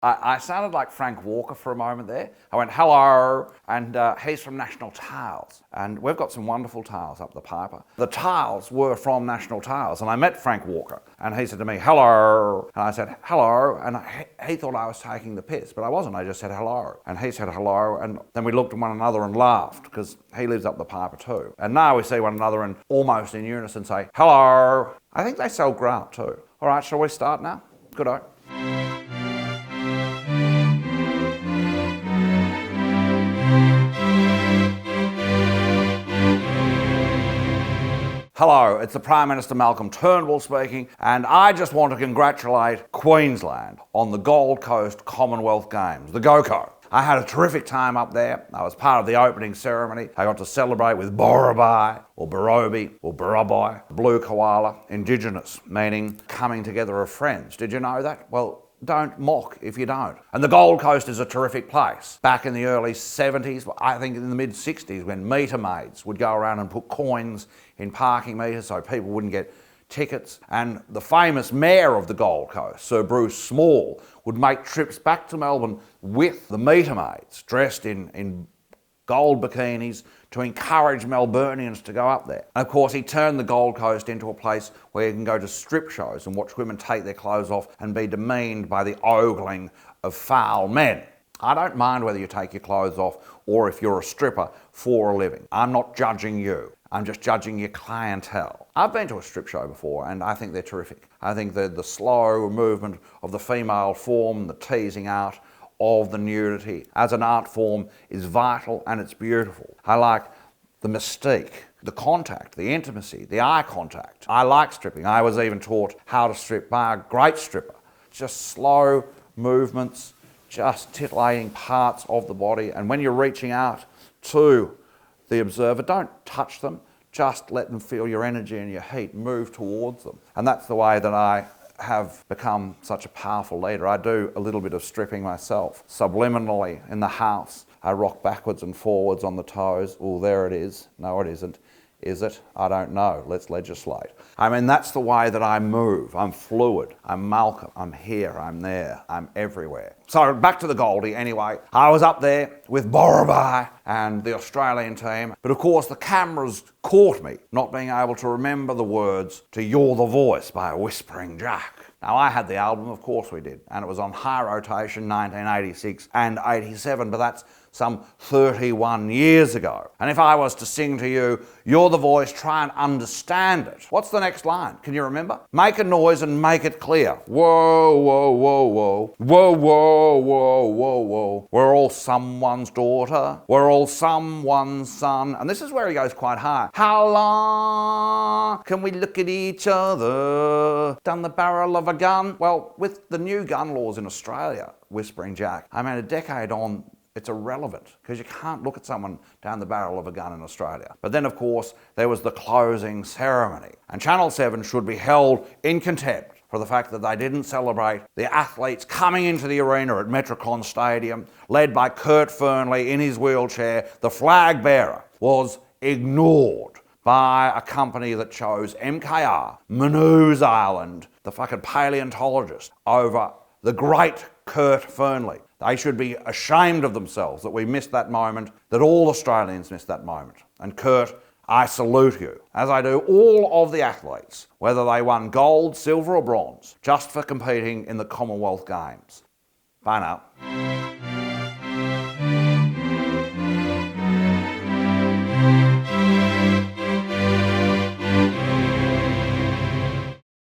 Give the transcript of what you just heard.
I sounded like Frank Walker for a moment there. I went, hello, and he's from National Tales. And we've got some wonderful tales up the piper. The tales were from National Tales, and I met Frank Walker, and he said to me, hello. And I said, hello, and he thought I was taking the piss, but I wasn't. I just said hello. And he said hello, and then we looked at one another and laughed, because he lives up the piper too. And now we see one another and almost in unison say, hello. I think they sell grout too. All right, shall we start now? Good-o. Hello, it's the Prime Minister Malcolm Turnbull speaking, and I just want to congratulate Queensland on the Gold Coast Commonwealth Games, the GoCo. I had a terrific time up there. I was part of the opening ceremony. I got to celebrate with Borobai, or Borobi, or Borobai, blue koala, Indigenous, meaning coming together of friends. Did you know that? Well, don't mock if you don't. And the Gold Coast is a terrific place. Back in the early 70s, I think in the mid 60s, when meter maids would go around and put coins in parking meters so people wouldn't get tickets. And the famous mayor of the Gold Coast, Sir Bruce Small, would make trips back to Melbourne with the meter maids dressed in gold bikinis to encourage Melburnians to go up there. And of course, he turned the Gold Coast into a place where you can go to strip shows and watch women take their clothes off and be demeaned by the ogling of foul men. I don't mind whether you take your clothes off or if you're a stripper for a living. I'm not judging you. I'm just judging your clientele. I've been to a strip show before and I think they're terrific. I think the slow movement of the female form, the teasing out of the nudity as an art form is vital and it's beautiful. I like the mystique, the contact, the intimacy, the eye contact. I like stripping. I was even taught how to strip by a great stripper. Just slow movements, just titillating parts of the body. And when you're reaching out to the observer, don't touch them, just let them feel your energy and your heat move towards them. And that's the way that I have become such a powerful leader. I do a little bit of stripping myself. Subliminally in the house, I rock backwards and forwards on the toes. Oh, there it is. No, it isn't. Is it? I don't know. Let's legislate. I mean, that's the way that I move. I'm fluid. I'm Malcolm. I'm here. I'm there. I'm everywhere. So back to the Goldie anyway. I was up there with Borobai and the Australian team. But of course, the cameras caught me not being able to remember the words to You're the Voice by Whispering Jack. Now, I had the album, of course we did, and it was on high rotation 1986 and 87, but that's some 31 years ago. And if I was to sing to you, You're the Voice, try and understand it. What's the next line? Can you remember? Make a noise and make it clear. Whoa, whoa, whoa, whoa. Whoa, whoa, whoa, whoa, whoa. We're all someone's daughter. We're all someone's son. And this is where he goes quite high. How long can we look at each other down the barrel of a gun? Well, with the new gun laws in Australia, Whispering Jack, I mean, a decade on, it's irrelevant because you can't look at someone down the barrel of a gun in Australia. But then, of course, there was the closing ceremony. And Channel 7 should be held in contempt for the fact that they didn't celebrate the athletes coming into the arena at Metricon Stadium, led by Kurt Fernley in his wheelchair. The flag bearer was ignored by a company that chose MKR, Manu's Island, the fucking paleontologist, over the great Kurt Fernley. They should be ashamed of themselves that we missed that moment, that all Australians missed that moment. And Kurt, I salute you, as I do all of the athletes, whether they won gold, silver or bronze, just for competing in the Commonwealth Games. Bye now.